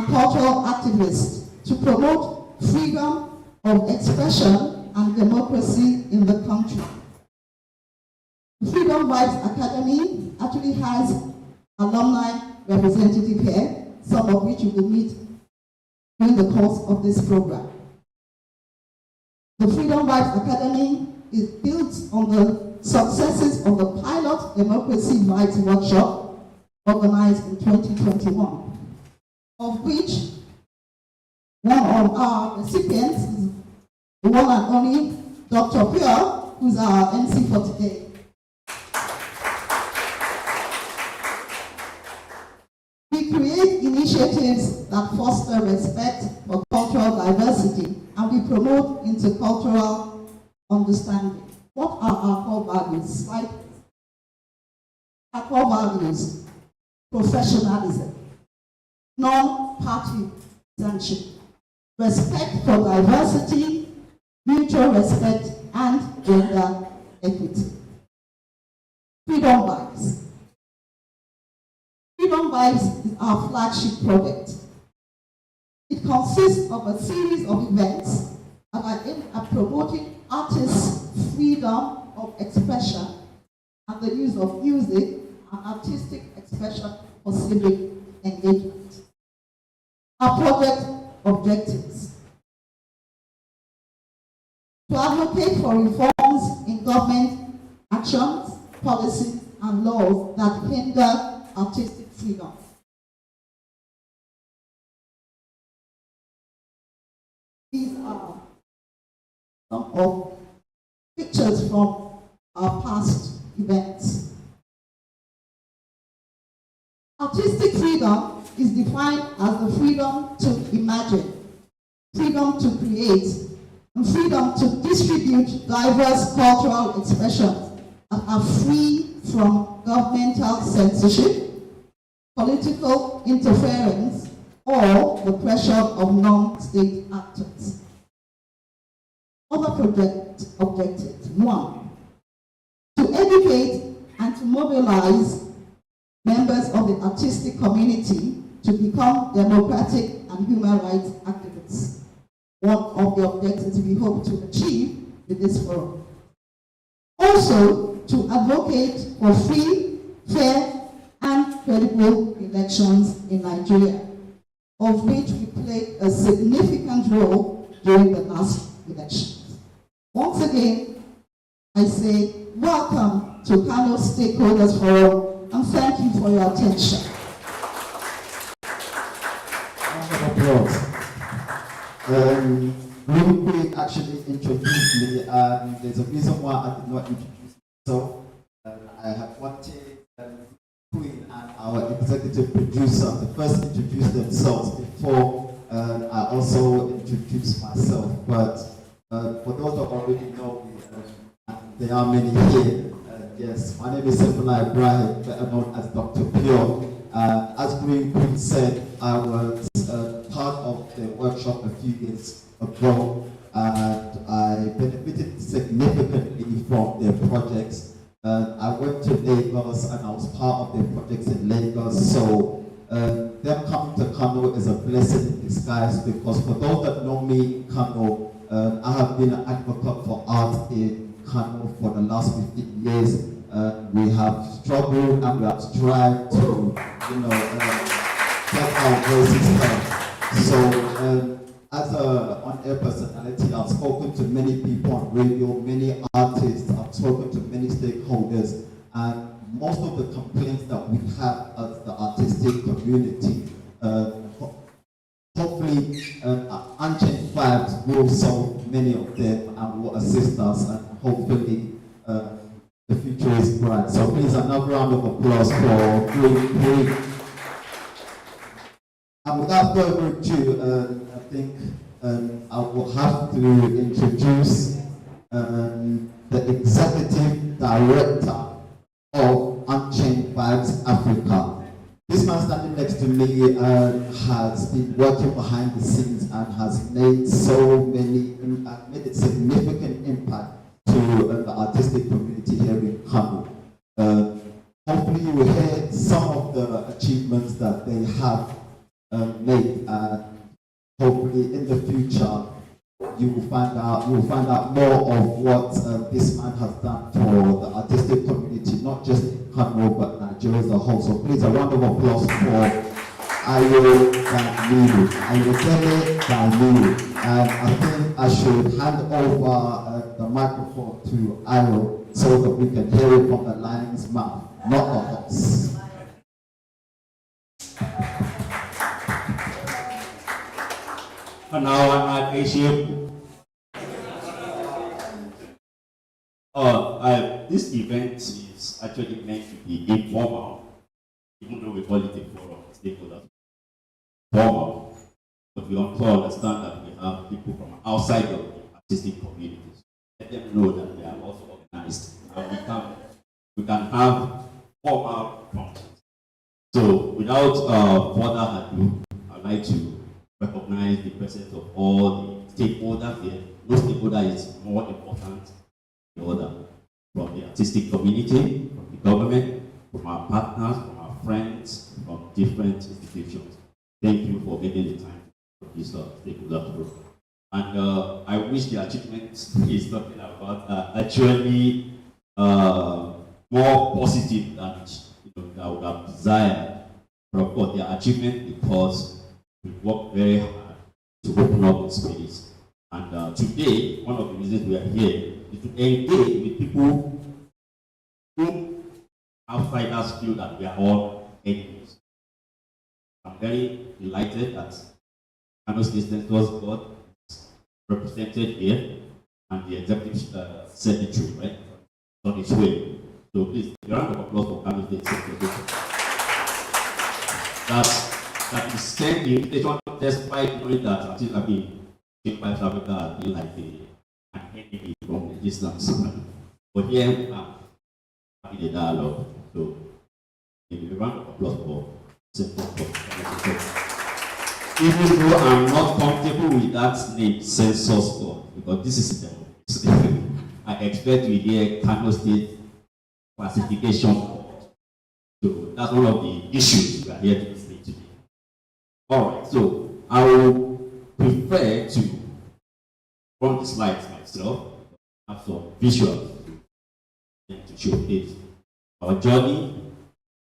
cultural activists to promote freedom of expression and democracy in the country. The Freedom Vibes Academy actually has alumni representative here, some of which you will meet during the course of this program. The Freedom Vibes Academy is built on the successes of the pilot Democracy Vibes workshop organized in 2021, of which one of our recipients is the one and only Dr. Pure, who's our MC for today. We create initiatives that foster respect for cultural diversity, and we promote intercultural understanding. What are our core values? Slide. Our core values: professionalism, non-partisanship, respect for diversity, mutual respect, and gender equity. Freedom Vibes. Freedom Vibes is our flagship project. It consists of a series of events that are aimed at promoting artists' freedom of expression and the use of music and artistic expression for civic engagement. Our project objectives: to advocate for reforms in government actions, policies, and laws that hinder artistic freedom. These are some of pictures from our past events. Artistic freedom is defined as the freedom to imagine, freedom to create, and freedom to distribute diverse cultural expressions that are free from governmental censorship, political interference, or the pressure of non-state actors. Other project objectives: 1, to educate and to mobilize members of the artistic community to become democratic and human rights activists. One of the objectives we hope to achieve with this forum. Also, to advocate for free, fair, and credible elections in Nigeria, of which we played a significant role during the last elections. Once again, I say welcome to Kano Stakeholders Forum, and thank you for your attention. Round of applause. Really quick actually introduced me, and there's a reason why I did not introduce myself. I have wanted Queen and our executive producer to first introduce themselves before I also introduce myself. But for those that already know me, there are many here. Yes, my name is Sefula Ibrahim, better known as Dr. Pure. As Queen said, I was part of the workshop a few years ago, and I benefited significantly from their projects. I went to Lagos and I was part of their projects in Lagos, so them coming to Kano is a blessing in disguise, because for those that know me in Kano, I have been an advocate for art in Kano for the last 15 years. We have struggled and we have strived to, get our voices heard. So, as an on-air personality, I've spoken to many people on radio, many artists, I've spoken to many stakeholders, and most of the complaints that we have as the artistic community, hopefully Unchained Vibes will solve many of them and will assist us, and hopefully the future is bright. So please, another round of applause for Green. And without further ado, I think I will have to introduce the Executive Director of Unchained Vibes Africa. This man standing next to me has been working behind the scenes and has made made a significant impact to the artistic community here in Kano. Hopefully you will hear some of the achievements that they have made, and hopefully in the future you will find out more of what this man has done for the artistic community, not just in Kano but Nigeria as a whole. So please, a round of applause for Ayo Danilu. And I think I should hand over the microphone to Ayo so that we can hear it from the lion's mouth, not the horse. And now I'm Asia. This event is actually meant to be informal, even though we call it a forum, stakeholders. Formal, but we also understand that we have people from outside of the artistic communities. Let them know that they are also organized, and we can have formal functions. So, without further ado, I'd like to recognize the presence of all the stakeholders here. No stakeholder is more important than the other, from the artistic community, from the government, from our partners, from our friends, from different institutions. Thank you for making the time for this stakeholder forum. And I wish the achievement is talking about actually more positive than that would have desired. But of course, the achievement because we worked very hard to open up the space. And today, one of the reasons we are here is to engage with people who outsiders feel that we are all enemies. I'm very delighted that Kano State Senators Board is represented here, and the executive secretary, right, on its way. So please, a round of applause for Kano State Senators. That is sent the invitation despite knowing that I mean, South Africa has been like an enemy from the distance. But here we are having a dialogue. So a round of applause for even though I'm not comfortable with that name, Census Board, because this is democracy. I expect to hear Kano State Classification Board. So that's one of the issues we are here to discuss today. Alright, so I will prefer to run the slides myself, have some visuals to showcase our journey,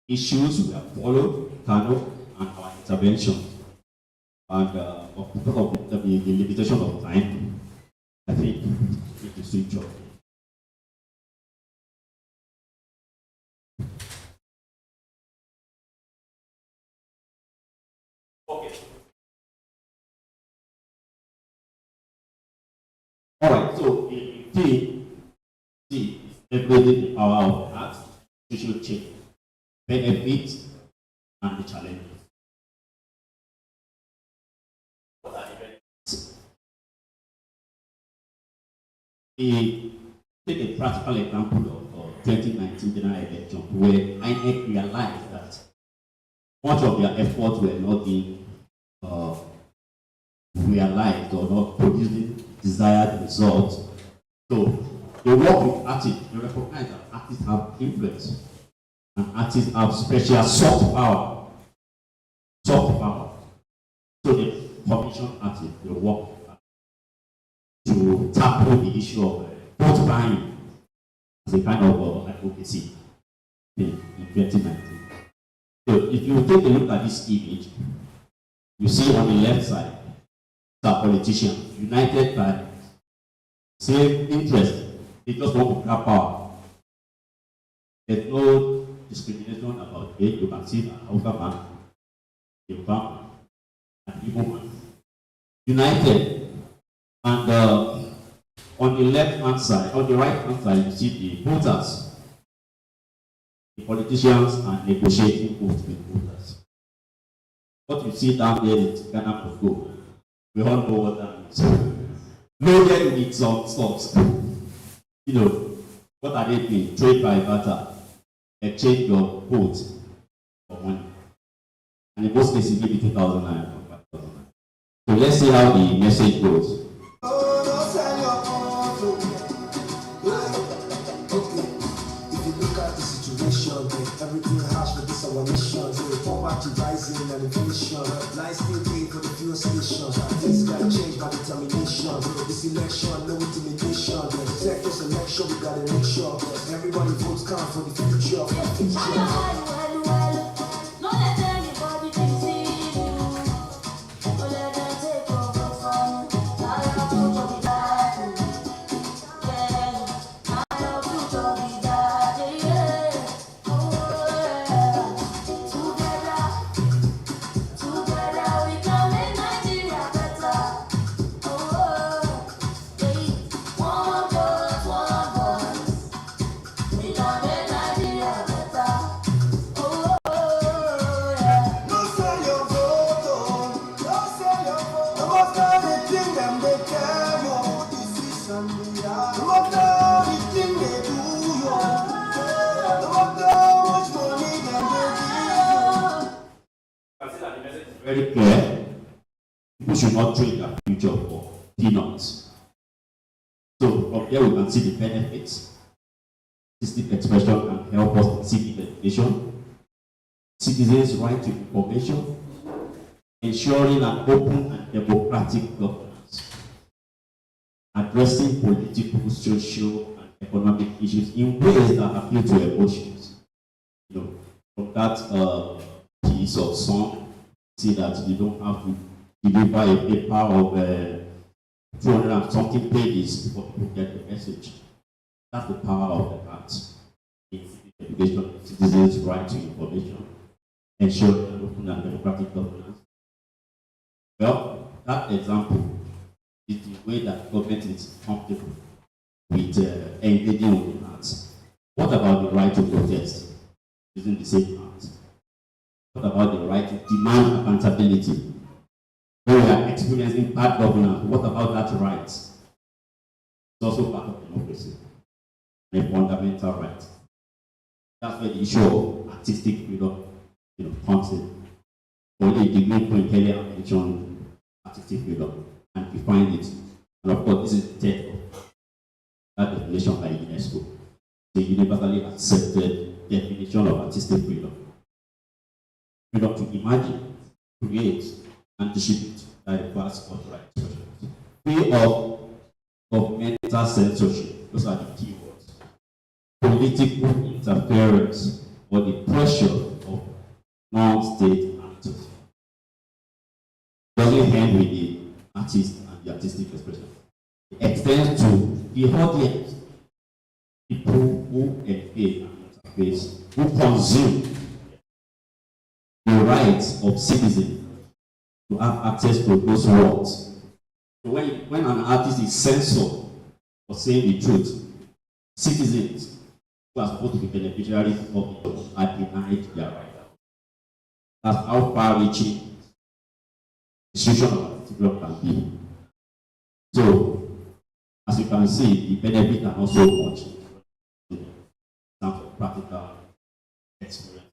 issues we have followed, Kano, and our intervention. And because of the limitation of time, I think we need to switch off. Okay. All right. So in T is celebrating the power of art, social change, benefits, and the challenges. What are the benefits? We take a practical example of 2019 general election where INEC realized that much of their efforts were not being realized or not producing desired results. So they work with artists, they recognize that artists have influence and artists have special soft power. Soft power. So they commission artists, they work to tackle the issue of vote buying as a kind of advocacy in 2019. So if you take a look at this image, you see on the left side, our politicians united by same interest. They just want to grab power. There's no discrimination about age. You can see that Hausa man, Yoruba man, and Igbo man. United. And on the left hand side, on the right hand side, you see the voters. The politicians are negotiating votes with voters. What you see down there is Ghana must go. We all know what that means. Loaded with some stocks. You know, what are they doing? Trade by barter. Exchange your vote for money. And in most cases, give it 2,000 naira or 5,000 naira. So let's see how the message goes. Everything harsh for this our mission. Poverty rising and inflation, lies selection, we gotta make sure everybody votes count for the future. No let anybody deceive you. No let them take your vote from you. Now your future be dark. Yeah. Now your future be dark. Yeah. Oh, yeah. Together we can make Nigeria better. Oh, yeah. One voice. We can make Nigeria better. Oh, yeah. No sell your vote, oh. No sell your vote. No matter the thing them they tell you, decision we are. No matter the thing they do you, no matter how much money them they give you. I see that the message is very clear. People should not trade their future for peanuts. So from here we can see the benefits. Artistic expression can help us in civic education, citizens' right to information, ensuring an open and democratic governance, addressing political, social, and economic issues in ways that appeal to emotions. You know, from that piece of song, see that you don't have to deliver a paper of 200 and something pages before people get the message. That's the power of the arts in civic education, citizens' right to information, ensuring an open and democratic governance. Well, that example is the way that government is comfortable with engaging with the arts. What about the right to protest using the same arts? What about the right to demand accountability? When we are experiencing bad governance, what about that right? It's also part of democracy, a fundamental right. That's where the issue of artistic freedom, comes in. Only the degree point earlier mentioned artistic freedom and defined it. And of course, this is the text of that definition by UNESCO, the universally accepted definition of artistic freedom. Freedom to imagine, create, and distribute diverse cultural expressions. Free of governmental censorship, those are the key words. Political interference or the pressure of non-state actors. Doesn't end with the artist and the artistic expression. It extends to the audience, people who engage and interface, who consume the rights of citizens to have access to those words. So when an artist is censored for saying the truth, citizens who are supposed to be beneficiaries of it are denied their right. That's how far-reaching the situation of artistic freedom can be. So, as you can see, the benefits are not so much in terms of practical experience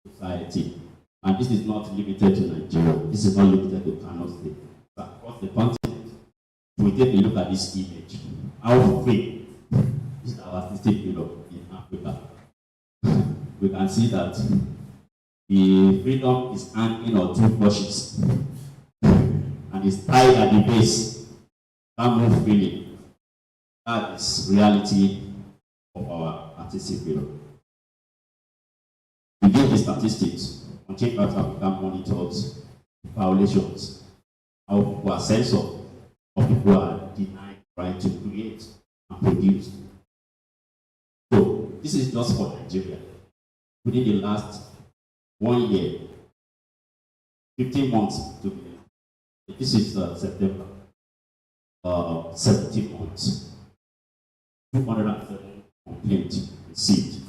society. And this is not limited to Nigeria. This is not limited to Kano State. But across the continent, we take a look at this image. How free is our artistic freedom in Africa? We can see that the freedom is hanging on two brushes and is tied at the base. That move freely. That is reality of our artistic freedom. We give the statistics. Unchained Africa monitors violations, how people are censored, how people are denied the right to create and produce. So, this is just for Nigeria. Within the last 1 year, 15 months to be, this is September, 17 months, 207 complaints received.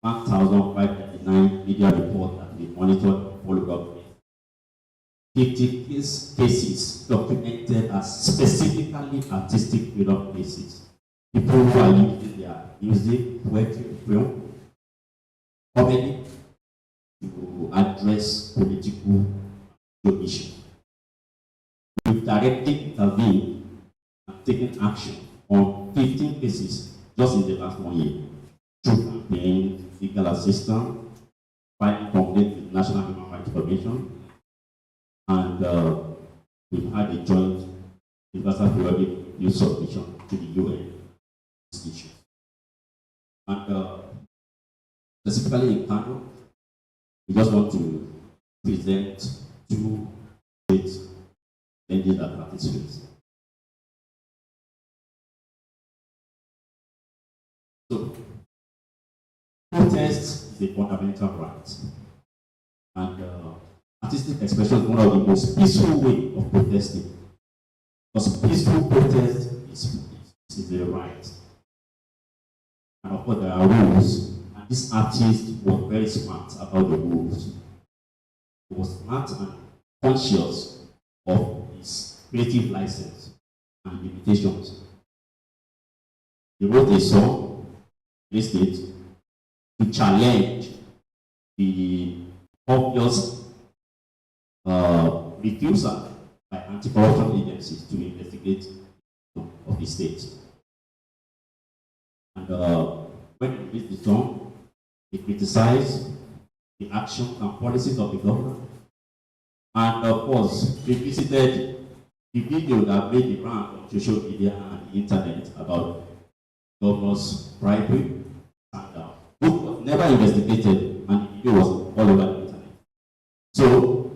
1,539 media reports that we monitored and followed up with. 50 cases documented as specifically artistic freedom cases. People who are using their music, poetry, film, comedy to address political issues. We've directly intervened and taken action on 15 cases just in the last 1 year. Through campaigns, legal assistance, filing complaints with National Human Rights Commission, and we've had a joint universal periodic your submission to the UN issues. And specifically in Kano, we just want to present two states ending that participate. So, protest is a fundamental right, and artistic expression is one of the most peaceful way of protesting. Because peaceful protest is a right. And of course, there are rules. And this artist was very smart about the rules. He was smart and conscious of his creative license and limitations. He wrote a song, released it, to challenge the obvious refusal by anti-corruption agencies to investigate of the state. And when he released the song, he criticized the actions and policies of the government. And of course, he visited the video that made the round on social media and the internet about governors' bribery, and which was never investigated, and the video was all over the internet. So,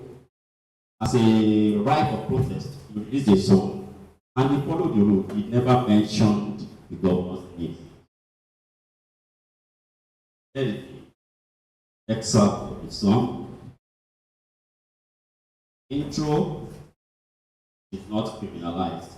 as a right of protest, he released a song, and he followed the rule. He never mentioned the governor's name. Here is the excerpt of the song. Intro is not criminalized.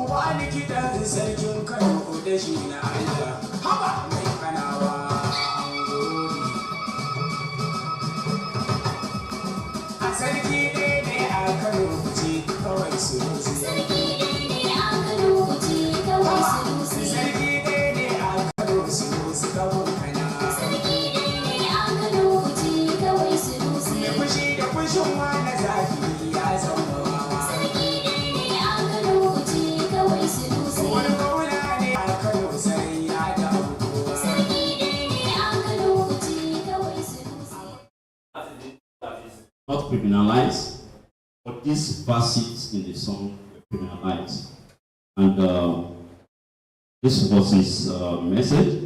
Wani kiɗan sarkin Kano da shi na Allah, haba mai kanawa angori. A sarki ne a Kano kuce kawai su rusi. Sarki ne a Kano kuce kawai su rusi. Sarki ne a Kano su rusi kawai kana. Sarki ne a Kano kuce kawai su rusi. Me fushi da fushin wani zafi ya zama wawa. Sarki ne a Kano kuce kawai su rusi. Wani maula ne a Kano sai ya dawo kowa. Sarki ne a Kano kuce kawai su rusi. Not criminalized, but these verses in the song were criminalized. And this was his message.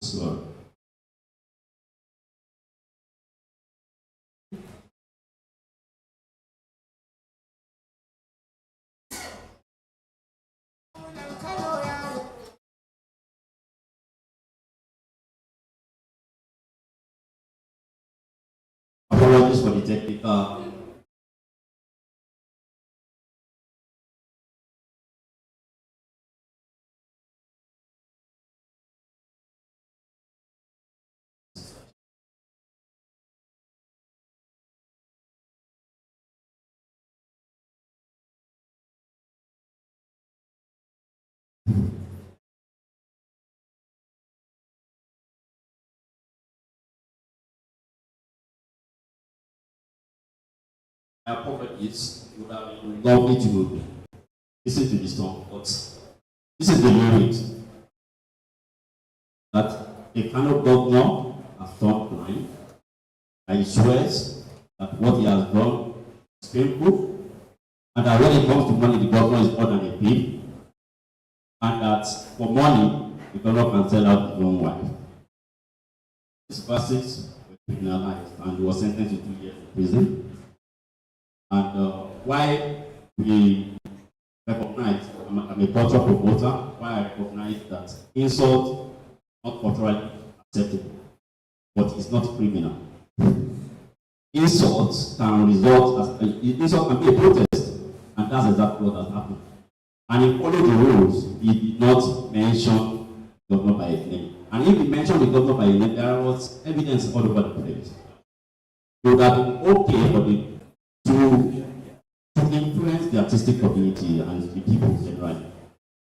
So, apologies for the technical. My apologies, it would have been lovely to listen to the song, but this is the lyrics that a Kano governor has turned blind, and he swears that what he has done is painful, and that when it comes to money, the governor is more than a thief, and that for money, the governor can sell out his own wife. These verses were criminalized, and he was sentenced to 2 years in prison. And why we recognize, I'm a cultural promoter, why I recognize that insult is not culturally acceptable, but it's not criminal. Insults can result as insult can be a protest, and that's exactly what has happened. And he followed the rules. He did not mention the governor by his name. And if he mentioned the governor by his name, there was evidence all over the place. It would have been okay for the to influence the artistic community and the people.